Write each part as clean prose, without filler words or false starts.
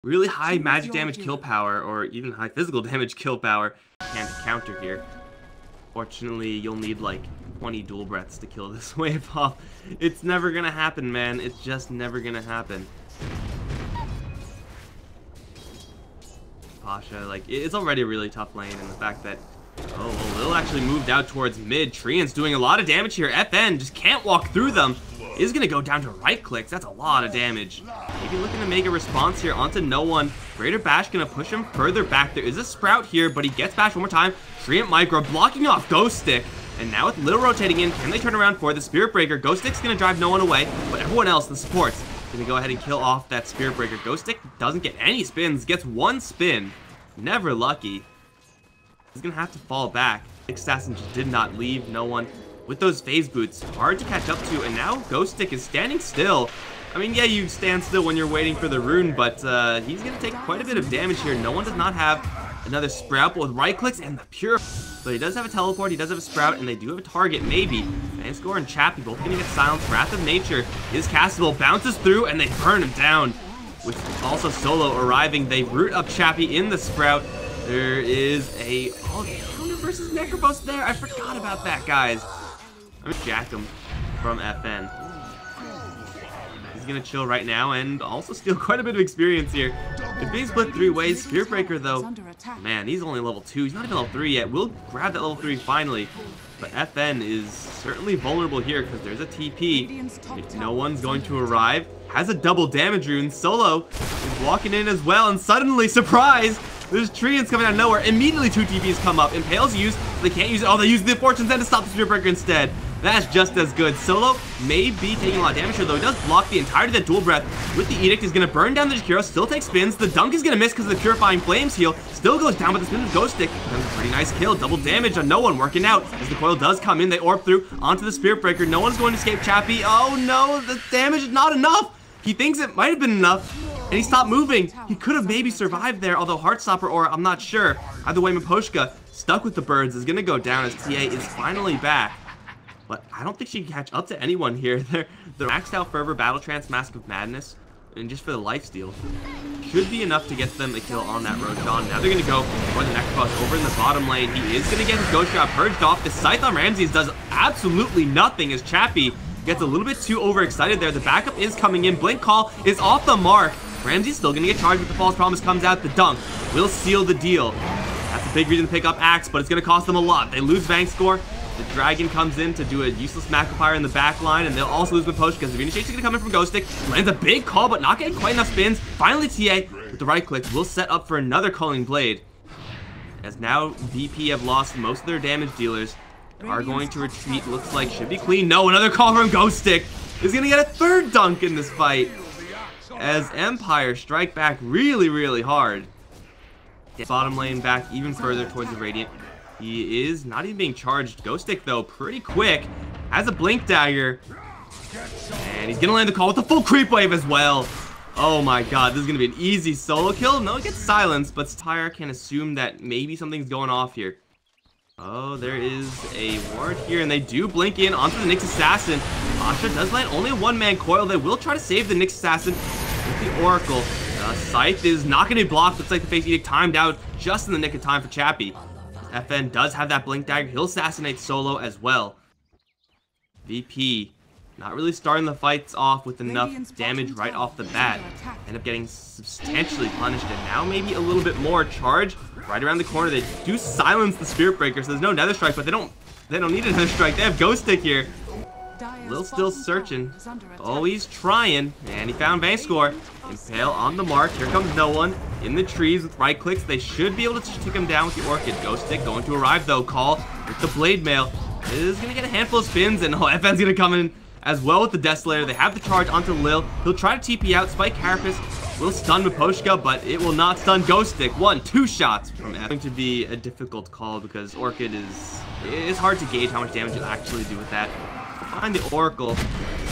really high magic damage kill power, or even high physical damage kill power. Can't counter here. Fortunately, you'll need like 20 dual breaths to kill this wave off. It's never gonna happen, man. It's just never gonna happen. Pasha, like, it's already a really tough lane, and the fact that, oh, well, Lil actually moved out towards mid. Treant's doing a lot of damage here. FN just can't walk through them. Is gonna go down to right clicks. That's a lot of damage. Maybe looking to make a response here onto no one. Greater Bash gonna push him further back. There is a Sprout here, but he gets Bash one more time. Treant Micro blocking off Ghostik. And now with Lil rotating in, can they turn around for the Spirit Breaker? Ghostik's gonna drive no one away, but everyone else, the supports, gonna go ahead and kill off that Spirit Breaker. Ghostik doesn't get any spins, gets one spin. Never lucky. He's gonna have to fall back. Assassin just did not leave no one. With those phase boots, hard to catch up to, and now Ghostik is standing still. I mean, yeah, you stand still when you're waiting for the rune, but he's gonna take quite a bit of damage here. No one does not have another Sprout, but with right clicks and the pure. So he does have a teleport, he does have a Sprout, and they do have a target, maybe. VANSKOR and Chappie both gonna get silenced. Wrath of Nature is castable, bounces through, and they burn him down. With also Solo arriving, they root up Chappie in the Sprout. There is a counter versus Necrobus there. I forgot about that, guys. I'm gonna jack him from FN. He's gonna chill right now and also steal quite a bit of experience here. It's being split three ways. Spirit Breaker, though, man, he's only level 2. He's not even level 3 yet. We'll grab that level 3 finally. But FN is certainly vulnerable here because there's a TP. No one's going to arrive. Has a double damage rune. Solo is walking in as well, and suddenly, surprise! There's Treants coming out of nowhere. Immediately 2 TPs come up. Impale's used. They can't use it. Oh, they use the Fortune's End to stop the Spirit Breaker instead. That's just as good. Solo may be taking a lot of damage here, though. He does block the entirety of that dual breath with the Edict. He's going to burn down the Jakiro. Still takes spins. The dunk is going to miss because of the Purifying Flames heal. Still goes down, but the spin of Ghostik becomes a pretty nice kill. Double damage on no one, working out. As the coil does come in, they orb through onto the Spirit Breaker. No one's going to escape Chappie. Oh, no. The damage is not enough. He thinks it might have been enough, and he stopped moving. He could have maybe survived there, although Heartstopper, or I'm not sure. Either way, Miposhka, stuck with the birds, is going to go down as TA is finally back. But I don't think she can catch up to anyone here. They're maxed out Fervor, Battle Trance, Mask of Madness, and just for the lifesteal. Should be enough to get them a kill on that Roshan. Now they're going to go for the Necrobus over in the bottom lane. He is going to get his Ghost Shot purged off. The Scythe on Ramses does absolutely nothing as Chappie gets a little bit too overexcited there. The backup is coming in. Blink Call is off the mark. Ramsey's still going to get charged with the False Promise. Comes out. The dunk will seal the deal. That's a big reason to pick up Axe, but it's going to cost them a lot. They lose VANSKOR. The Dragon comes in to do a useless Macropyre in the back line, and they'll also lose Miposhka because the Initiation's going to come in from Ghostik. Lands a big call, but not getting quite enough spins. Finally, TA, with the right clicks, will set up for another Culling Blade. As now, VP have lost most of their damage dealers. They are going to retreat. Looks like should be clean. No, another call from Ghostik is going to get a third dunk in this fight. As Empire strike back really, really hard. Bottom lane back even further towards the Radiant. He is not even being charged. Ghostik, though, pretty quick. Has a Blink Dagger. And he's going to land the call with a full creep wave as well. Oh my god, this is going to be an easy solo kill. No, it gets silenced, but Tyre can assume that maybe something's going off here. Oh, there is a ward here, and they do blink in onto the Nyx Assassin. Asha does land only a one-man coil. They will try to save the Nyx Assassin with the Oracle. Scythe is not going to be blocked. Looks like the Face Edict timed out just in the nick of time for Chappie. FN does have that Blink Dagger. He'll assassinate Solo as well. VP not really starting the fights off with enough damage right off the bat. End up getting substantially punished, and now maybe a little bit more charge right around the corner. They do silence the Spirit Breaker, so there's no Nether Strike, but they don't need another strike. They have Ghostik here. Lil's still searching. Oh, he's trying, and he found VANSKOR. Impale on the mark. Here comes no one in the trees with right clicks. They should be able to take him down with the Orchid. Ghostik going to arrive though. Call with the Blade Mail is gonna get a handful of spins, and FN's gonna come in as well with the Desolator. They have the charge onto Lil. He'll try to TP out. Spike Carapace will stun Miposhka, but it will not stun Ghostik. 2 shots from F. It's going to be a difficult call because Orchid is hard to gauge how much damage you'll actually do with that. Find the Oracle.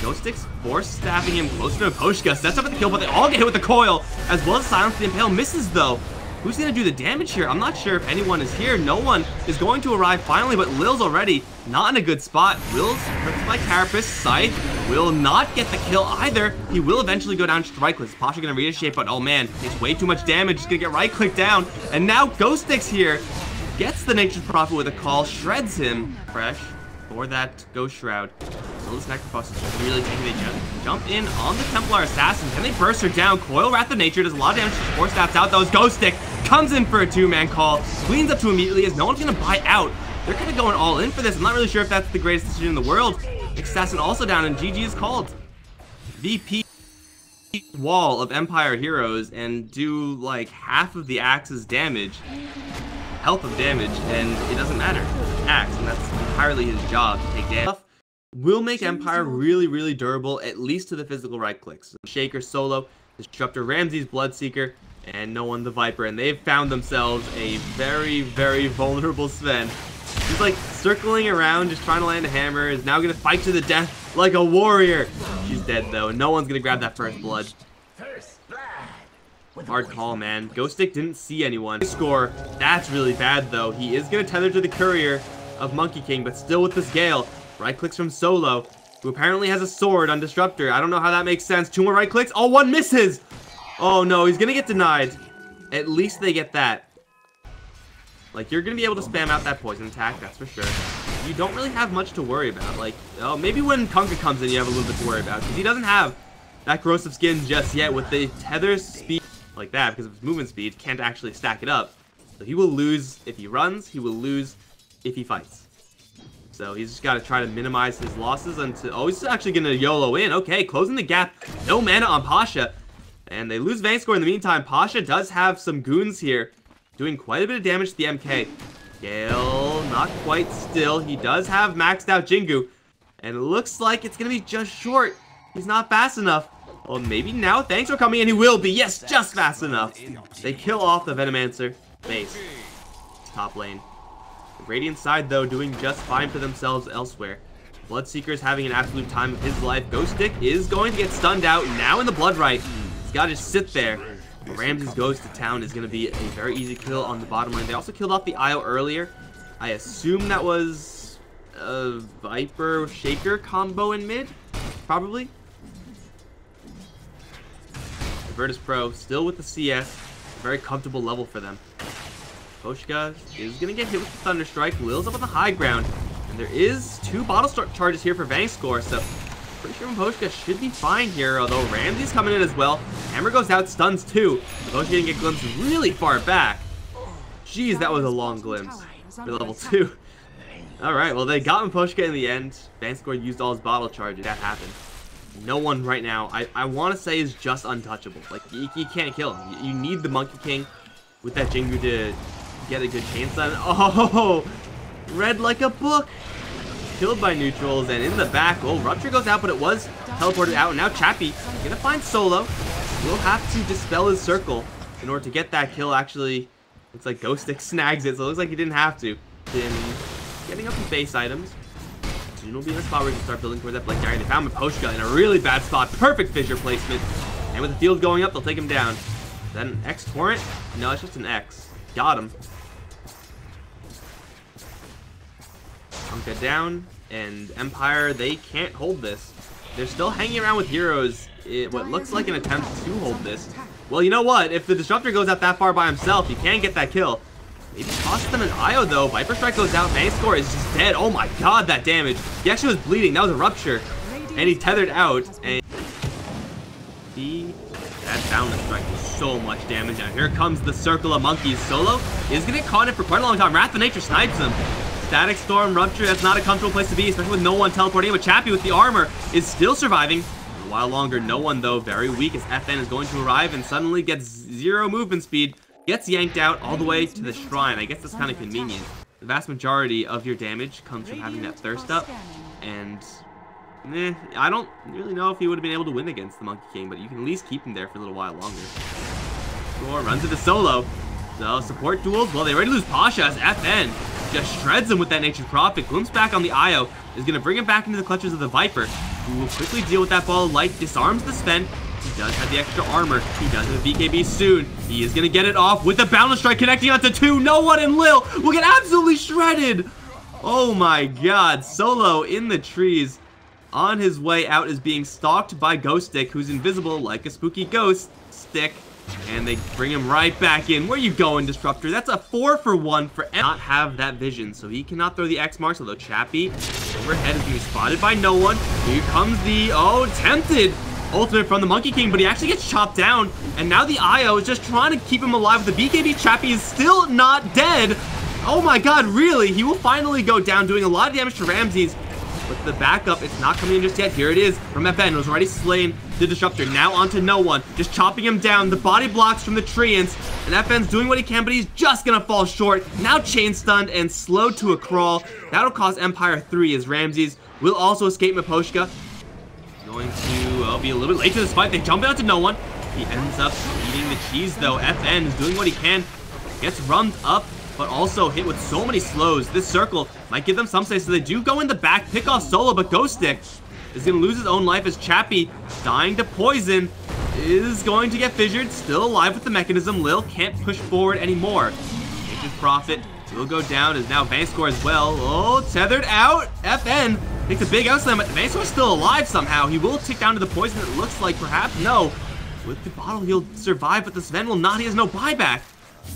Ghostik's force stabbing him closer to Miposhka. Sets up at the kill, but they all get hit with the coil, as well as silence. The Impale misses though. Who's going to do the damage here? I'm not sure if anyone is here. No one is going to arrive finally, but Lil's already not in a good spot. Will's hurt by Carapace. Scythe will not get the kill either. He will eventually go down to right click. Pasha going to reinitiate, but oh man, takes way too much damage. He's going to get right click down. And now Ghostik's here. Gets the Nature's Prophet with a call. Shreds him. Fresh for that Ghost Shroud. So this Necrophos is really taking a jump in on the Templar Assassin. Can they burst her down? Coil Wrath of Nature does a lot of damage. 4 stats out. That was Ghostik. Comes in for a 2-man call. Cleans up to immediately as no one's going to buy out. They're kind of going all in for this. I'm not really sure if that's the greatest decision in the world. Assassin also down and GG is called. VP wall of Empire heroes and do like half of the axe's damage. Health of damage, and it doesn't matter. Axe, and that's entirely his job to take damage. Will make Empire really, really durable, at least to the physical right clicks. Shaker solo, Disruptor Ramsey's Bloodseeker, and no one the Viper, and they've found themselves a very, very vulnerable Sven. He's like circling around, just trying to land a hammer, is now gonna fight to the death like a warrior. She's dead though, and no one's gonna grab that first blood. Hard call, man. Ghostik didn't see anyone. Score. That's really bad, though. He is going to tether to the courier of Monkey King, but still with this Gale. Right clicks from Solo, who apparently has a sword on Disruptor. I don't know how that makes sense. 2 more right clicks. Oh, 1 misses. Oh, no. He's going to get denied. At least they get that. Like, you're going to be able to spam out that poison attack, that's for sure. You don't really have much to worry about. Like, oh, maybe when Kunkka comes in, you have a little bit to worry about, because he doesn't have that corrosive skin just yet with the tether speed like that, because of his movement speed, can't actually stack it up. So he will lose if he runs, he will lose if he fights. So he's just got to try to minimize his losses until... Oh, he's actually going to YOLO in. Okay, closing the gap. No mana on Pasha. And they lose VANSKOR in the meantime. Pasha does have some goons here, doing quite a bit of damage to the MK. Gale, not quite still. He does have maxed out Jingu. And it looks like it's going to be just short. He's not fast enough. Well, maybe now. Thanks for coming in. He will be. Yes, just fast enough. They kill off the Venomancer base. Top lane. The Radiant side, though, doing just fine for themselves elsewhere. Bloodseeker's having an absolute time of his life. Ghostik is going to get stunned out now in the Blood Right. He's got to just sit there. Ramses goes to town is going to be a very easy kill on the bottom lane. They also killed off the IO earlier. I assume that was a Viper Shaker combo in mid, probably. Virtus.Pro still with the CS, very comfortable level for them. Miposhka is going to get hit with the Thunderstrike. Lil's up on the high ground, and there is 2 bottle charges here for VANSKOR, so pretty sure Miposhka should be fine here, although Ramsey's coming in as well. Hammer goes out, stuns too. Miposhka didn't get glimpsed really far back. Jeez, that was a long glimpse for level 2. Alright, well they got Miposhka in the end. VANSKOR used all his bottle charges. That happened. No one right now, I want to say, is just untouchable. Like, you can't kill him. You need the Monkey King with that Jingu to get a good chance on it. Oh, read like a book. Killed by neutrals, and in the back, well, Rupture goes out, but it was teleported out. And now Chappie gonna find Solo. Will have to dispel his circle in order to get that kill. Actually, it's like Ghostik snags it, so it looks like he didn't have to. Then getting up his base items. Soon will be in a spot where we can start building towards that Blink Dagger. They found Miposhka in a really bad spot. Perfect fissure placement. And with the field going up, they'll take him down. Is that an X Torrent? No, it's just an X. Got him. Kunkka down. And Empire, they can't hold this. They're still hanging around with heroes. What looks like an attempt to hold this. Well, you know what? If the Disruptor goes out that far by himself, he can get that kill. Maybe cost them an IO though. Viper Strike goes out. VANSKOR is just dead. Oh my god, that damage. He actually was bleeding. That was a Rupture. And he tethered out. And that Boundless Strike was so much damage. Now here comes the circle of monkeys. Solo is going to get caught in for quite a long time. Wrath of Nature snipes him. Static Storm, Rupture, that's not a comfortable place to be, especially with no one teleporting in. But Chappie with the armor is still surviving. A while longer. No one though, very weak as FN is going to arrive and suddenly gets 0 movement speed. Gets yanked out all the way to the shrine. I guess that's kind of convenient. The vast majority of your damage comes from having that thirst up. And, I don't really know if he would have been able to win against the Monkey King, but you can at least keep him there for a little while longer. Score runs into Solo. So, support duels. Well, they already lose Pasha as FN just shreds him with that Nature's Prophet. Glimpse back on the IO. Is going to bring him back into the clutches of the Viper, who will quickly deal with that ball of light. Disarms the Sven. He does have the extra armor. He does have a BKB soon. He is going to get it off with the balance strike connecting onto 2. No one, and Lil will get absolutely shredded. Oh my god. Solo in the trees. On his way out is being stalked by Ghostik, who's invisible like a spooky ghost stick. And they bring him right back in. Where you going, Disruptor? That's a 4-for-1 for not have that vision, so he cannot throw the X marks. Although Chappie overhead is being spotted by no one. Here comes the tempted ultimate from the Monkey King, but he actually gets chopped down. And now the IO is just trying to keep him alive with the BKB. Chappie is still not dead. Oh my god, really? He will finally go down, doing a lot of damage to Ramses. But the backup, it's not coming in just yet. Here it is from FN, who's already slain the Disruptor. Now onto no one, just chopping him down. The body blocks from the Treants, and FN's doing what he can, but he's just gonna fall short. Now chain stunned and slowed to a crawl. That'll cost Empire 3 as Ramses will also escape Miposhka. Going to be a little bit late to this fight. They jump out to no one. He ends up eating the cheese though. FN is doing what he can. Gets rummed up, but also hit with so many slows. This circle might give them some space, so they do go in the back, pick off Solo, but Ghostik is going to lose his own life as Chappie, dying to poison, is going to get fissured, still alive with the mechanism. Lil can't push forward anymore. Nature's Prophet will go down, as now VANSKOR as well. Oh, tethered out. FN takes a big outslam, but VANSKOR's still alive somehow. He will tick down to the poison, it looks like, perhaps. No. With the bottle, he'll survive, but the Sven will not. He has no buyback.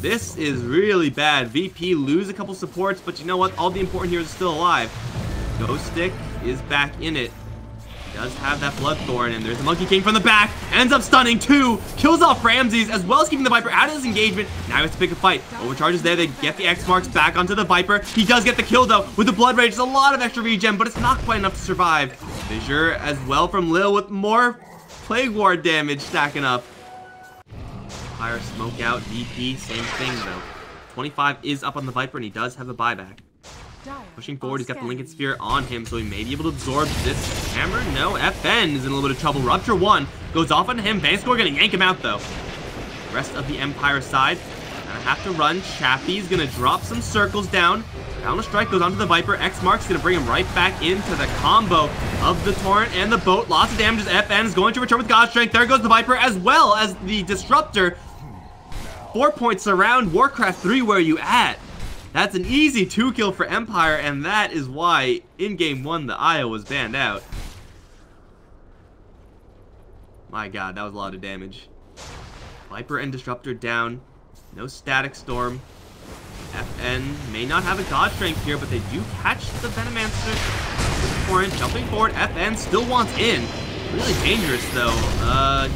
This is really bad. VP lose a couple supports, but you know what? All the important heroes are still alive. Ghostik is back in it. He does have that Bloodthorn, and there's the Monkey King from the back. Ends up stunning 2. Kills off Ramses, as well as keeping the Viper out of this engagement. Now he has to pick a fight. Overcharges there. They get the X marks back onto the Viper. He does get the kill, though, with the Blood Rage. There's a lot of extra regen, but it's not quite enough to survive. Fissure as well from Lil with more Plague Ward damage stacking up. Fire smoke out, VP, same thing though. 25 is up on the Viper, and he does have a buyback. Pushing forward, he's got the Lincoln Sphere on him, so he may be able to absorb this hammer. No, FN is in a little bit of trouble. Rupture 1 goes off on him. VANSKOR gonna yank him out though. Rest of the Empire side gonna have to run. Chappie's gonna drop some circles down. Down a strike goes onto the Viper. X mark's gonna bring him right back into the combo of the Torrent and the boat. Lots of damage as FN is going to return with God Strength. There goes the Viper, as well as the Disruptor. 4 points surround. Warcraft 3, where you at? That's an easy 2-kill for Empire, and that is why in game 1 the IO was banned out. My god, that was a lot of damage. Viper and Disruptor down. No Static Storm. FN may not have a God Strength here, but they do catch the Venomancer. Torrent jumping forward. FN still wants in. Really dangerous though.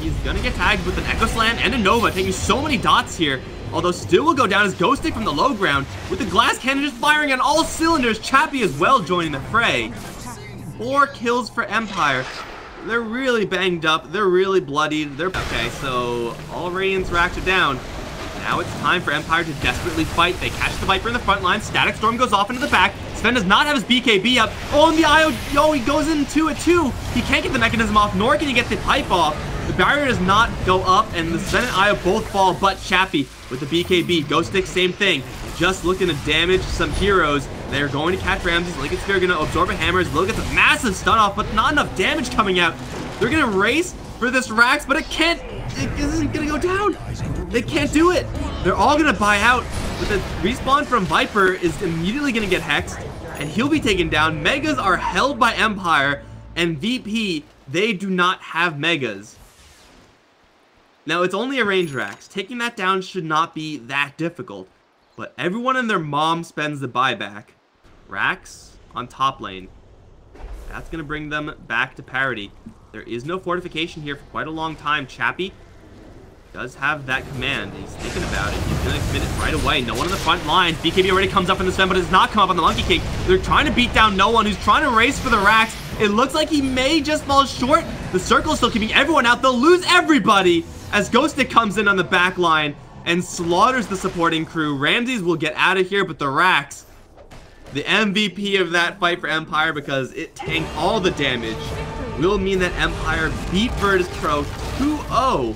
He's gonna get tagged with an Echo Slam and a Nova, taking so many dots here. Although still will go down as Ghostik from the low ground with the glass cannon just firing on all cylinders. Chappie as well joining the fray. 4 kills for Empire. They're really banged up. They're really bloodied. They're okay. So all Radiance racks are down. Now it's time for Empire to desperately fight. They catch the Viper in the front line. Static Storm goes off into the back. Sven does not have his BKB up. Oh, and the IO, he goes into it too. He can't get the mechanism off, nor can he get the pipe off. The barrier does not go up, and the Sven and IO both fall, but Chappie with the BKB. Ghostik, same thing. Just looking to damage some heroes. They're going to catch Ramses. Lincoln Sphere going to absorb a hammer. Lil gets a massive stun off, but not enough damage coming out. They're going to race for this Rax, but it isn't going to go down. They can't do it. They're all going to buy out, but the respawn from Viper is immediately going to get hexed, and he'll be taken down. Megas are held by Empire, and VP, they do not have Megas. Now, it's only a range Rax. Taking that down should not be that difficult, but everyone and their mom spends the buyback. Rax on top lane. That's going to bring them back to parity. There is no fortification here for quite a long time. Chappie does have that command. He's thinking about it. He's going to commit it right away. No one on the front lines. BKB already comes up in the Sven, but does not come up on the Monkey King. They're trying to beat down no one, who's trying to race for the Rax. It looks like he may just fall short. The circle is still keeping everyone out. They'll lose everybody as Ghostik comes in on the back line and slaughters the supporting crew. Ramses will get out of here, but the Rax, the MVP of that fight for Empire, because it tanked all the damage, will mean that Empire beat Virtus.Pro 2-0